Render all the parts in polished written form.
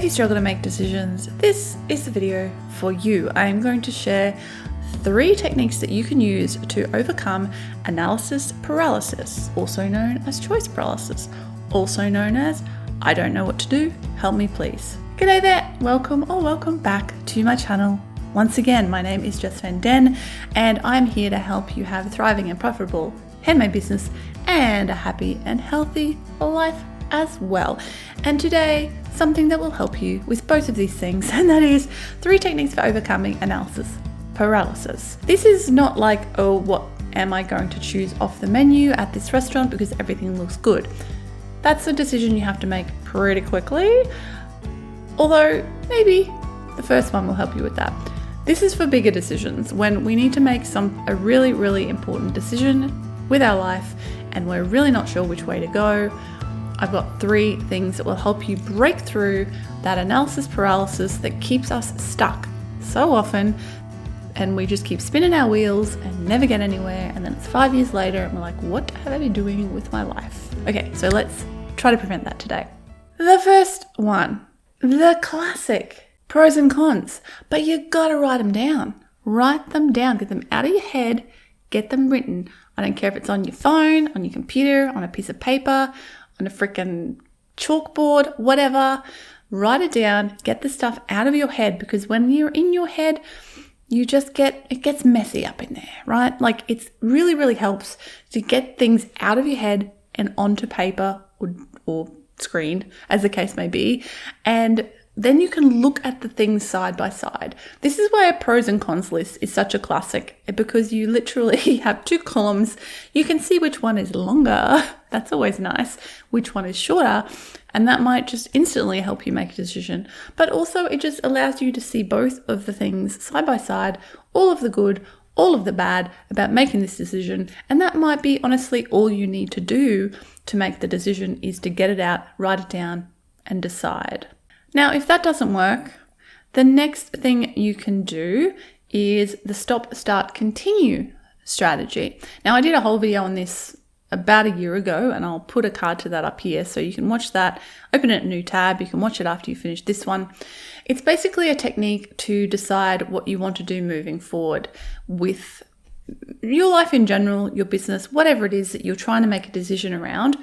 If you struggle to make decisions, this is the video for you. I am going to share 3 techniques that you can use to overcome analysis paralysis, also known as choice paralysis, also known as I don't know what to do, help me please. G'day there, welcome back to my channel. Once again, my name is Jess and I'm here to help you have a thriving and profitable handmade business and a happy and healthy life as well. And today, something that will help you with both of these things, and that is 3 techniques for overcoming analysis paralysis. This is not like, oh, what am I going to choose off the menu at this restaurant because everything looks good. That's a decision you have to make pretty quickly, although maybe the first one will help you with that. This is for bigger decisions, when we need to make a really important decision with our life and we're really not sure which way to go. I've got 3 things that will help you break through that analysis paralysis that keeps us stuck so often, and we just keep spinning our wheels and never get anywhere, and then it's 5 years later and we're like, what have I been doing with my life? Okay, so let's try to prevent that today. The first one, the classic pros and cons, but you gotta write them down. Write them down, get them out of your head, get them written. I don't care if it's on your phone, on your computer, on a piece of paper, on a freaking chalkboard, whatever. Write it down, get the stuff out of your head, because when you're in your head, it gets messy up in there, right? Like, it's really helps to get things out of your head and onto paper or screen, as the case may be. And then you can look at the things side by side. This is why a pros and cons list is such a classic, because you literally have 2 columns. You can see which one is longer. That's always nice. Which one is shorter. And that might just instantly help you make a decision. But also it just allows you to see both of the things side by side, all of the good, all of the bad about making this decision. And that might be honestly all you need to do to make the decision, is to get it out, write it down, and decide. Now, if that doesn't work, the next thing you can do is the stop, start, continue strategy. Now, I did a whole video on this about a year ago, and I'll put a card to that up here so you can watch that. Open it in a new tab. You can watch it after you finish this one. It's basically a technique to decide what you want to do moving forward with your life in general, your business, whatever it is that you're trying to make a decision around.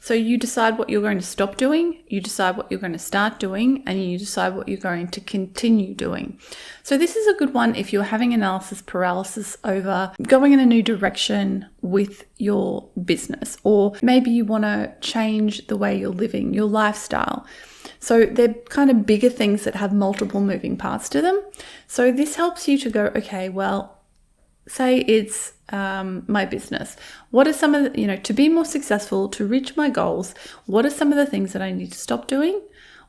So you decide what you're going to stop doing, you decide what you're going to start doing, and you decide what you're going to continue doing. So this is a good one if you're having analysis paralysis over going in a new direction with your business, or maybe you want to change the way you're living, your lifestyle. So they're kind of bigger things that have multiple moving parts to them. So this helps you to go, okay, well, say it's my business. What are some of the, to be more successful, to reach my goals, what are some of the things that I need to stop doing?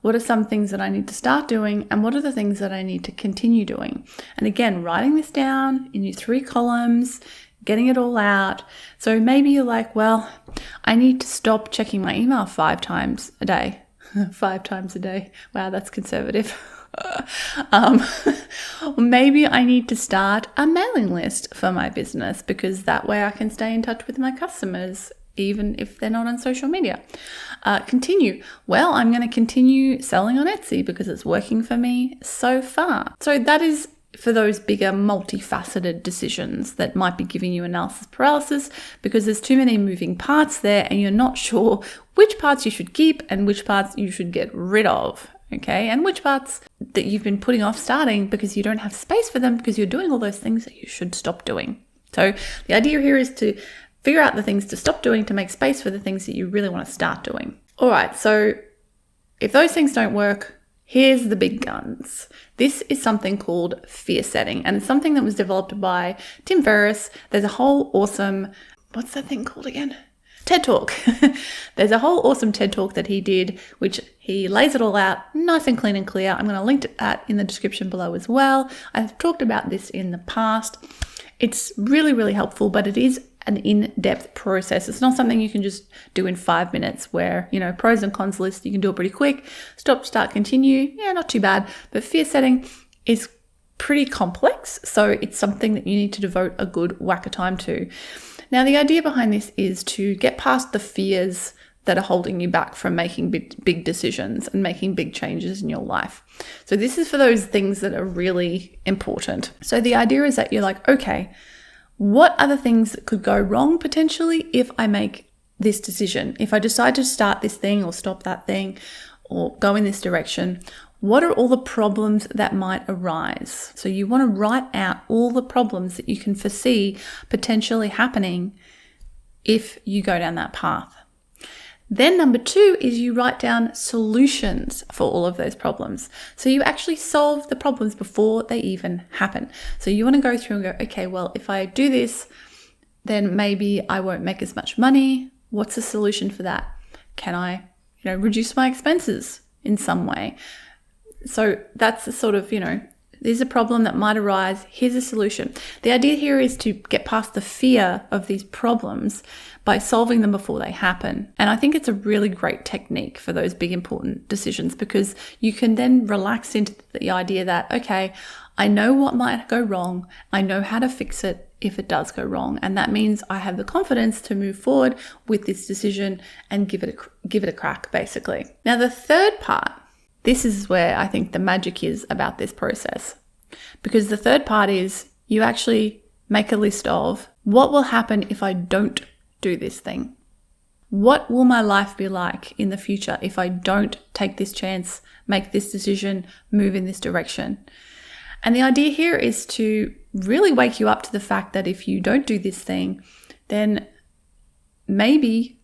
What are some things that I need to start doing? And what are the things that I need to continue doing? And again, writing this down in your 3 columns, getting it all out. So maybe you're like, well, I need to stop checking my email 5 times a day. 5 times a day. Wow, that's conservative. Maybe I need to start a mailing list for my business, because that way I can stay in touch with my customers even if they're not on social media. Continue. Well, I'm going to continue selling on Etsy because it's working for me so far. So that is for those bigger multifaceted decisions that might be giving you analysis paralysis, because there's too many moving parts there and you're not sure which parts you should keep and which parts you should get rid of. Okay, and which parts that you've been putting off starting because you don't have space for them, because you're doing all those things that you should stop doing. So the idea here is to figure out the things to stop doing to make space for the things that you really want to start doing. All right, so if those things don't work, here's the big guns. This is something called fear setting, and it's something that was developed by Tim Ferriss. There's a whole awesome, what's that thing called again? TED Talk. There's a whole awesome TED Talk that he did, which he lays it all out nice and clean and clear. I'm going to link to that in the description below as well. I've talked about this in the past. It's really helpful, but it is an in-depth process. It's not something you can just do in 5 minutes where, pros and cons list, you can do it pretty quick. Stop, start, continue. Yeah, not too bad. But fear setting is pretty complex. So it's something that you need to devote a good whack of time to. Now, the idea behind this is to get past the fears that are holding you back from making big decisions and making big changes in your life. So this is for those things that are really important. So the idea is that you're like, okay, what are the things that could go wrong potentially if I make this decision? If I decide to start this thing or stop that thing or go in this direction, what are all the problems that might arise? So you want to write out all the problems that you can foresee potentially happening if you go down that path. Then number 2 is you write down solutions for all of those problems. So you actually solve the problems before they even happen. So you want to go through and go, okay, well, if I do this, then maybe I won't make as much money. What's the solution for that? Can I, reduce my expenses in some way? So that's the sort of, there's a problem that might arise. Here's a solution. The idea here is to get past the fear of these problems by solving them before they happen. And I think it's a really great technique for those big important decisions, because you can then relax into the idea that, okay, I know what might go wrong. I know how to fix it if it does go wrong. And that means I have the confidence to move forward with this decision and give it a crack, basically. Now, the third part, this is where I think the magic is about this process, because the third part is you actually make a list of what will happen if I don't do this thing. What will my life be like in the future if I don't take this chance, make this decision, move in this direction? And the idea here is to really wake you up to the fact that if you don't do this thing, then maybe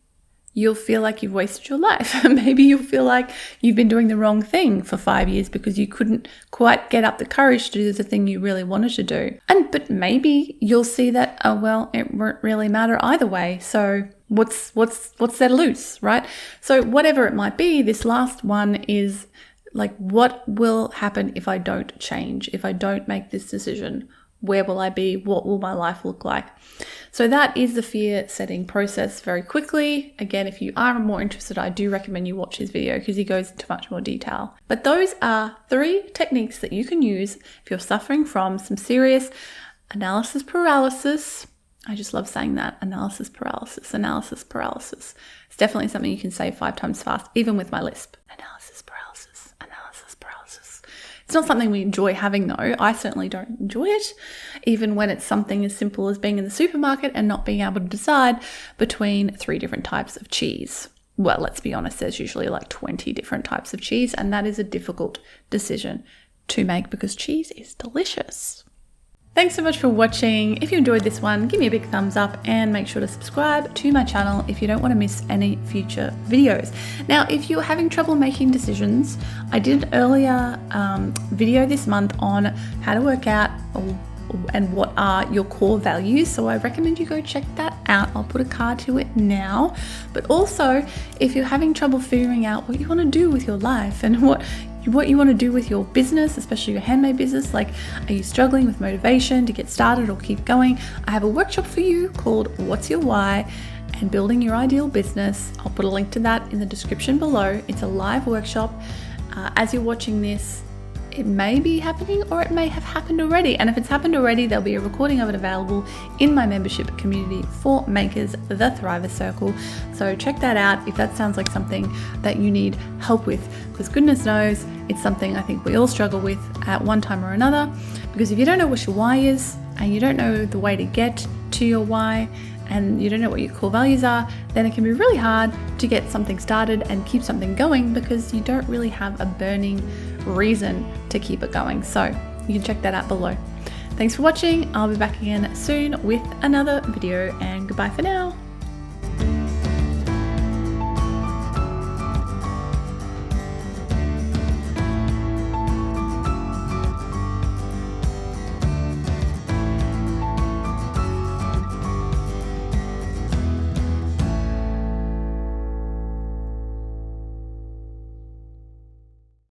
you'll feel like you've wasted your life. Maybe you'll feel like you've been doing the wrong thing for 5 years because you couldn't quite get up the courage to do the thing you really wanted to do. But maybe you'll see that, oh, well, it won't really matter either way. So what's there to lose, right? So whatever it might be, this last one is like, what will happen if I don't change? If I don't make this decision? Where will I be? What will my life look like? So that is the fear setting process very quickly. Again, if you are more interested, I do recommend you watch his video because he goes into much more detail. But those are 3 techniques that you can use if you're suffering from some serious analysis paralysis. I just love saying that, analysis paralysis. It's definitely something you can say 5 times fast, even with my lisp. Analysis paralysis, analysis paralysis. It's not something we enjoy having though. I certainly don't enjoy it, even when it's something as simple as being in the supermarket and not being able to decide between 3 different types of cheese. Well, let's be honest, there's usually like 20 different types of cheese, and that is a difficult decision to make because cheese is delicious. Thanks so much for watching. If you enjoyed this one, give me a big thumbs up and make sure to subscribe to my channel if you don't want to miss any future videos. Now, if you're having trouble making decisions, I did an earlier video this month on how to work out and what are your core values. So I recommend you go check that out. I'll put a card to it now. But also, if you're having trouble figuring out what you want to do with your life and what you want to do with your business, especially your handmade business, like, are you struggling with motivation to get started or keep going? I have a workshop for you called What's Your Why and Building Your Ideal Business. I'll put a link to that in the description below. It's a live workshop. As you're watching this, it may be happening or it may have happened already. And if it's happened already, there'll be a recording of it available in my membership community for makers, the Thriver Circle. So check that out if that sounds like something that you need help with, because goodness knows it's something I think we all struggle with at one time or another. Because if you don't know what your why is and you don't know the way to get to your why, and you don't know what your core values are, then it can be really hard to get something started and keep something going because you don't really have a burning reason to keep it going. So you can check that out below. Thanks for watching. I'll be back again soon with another video, and goodbye for now.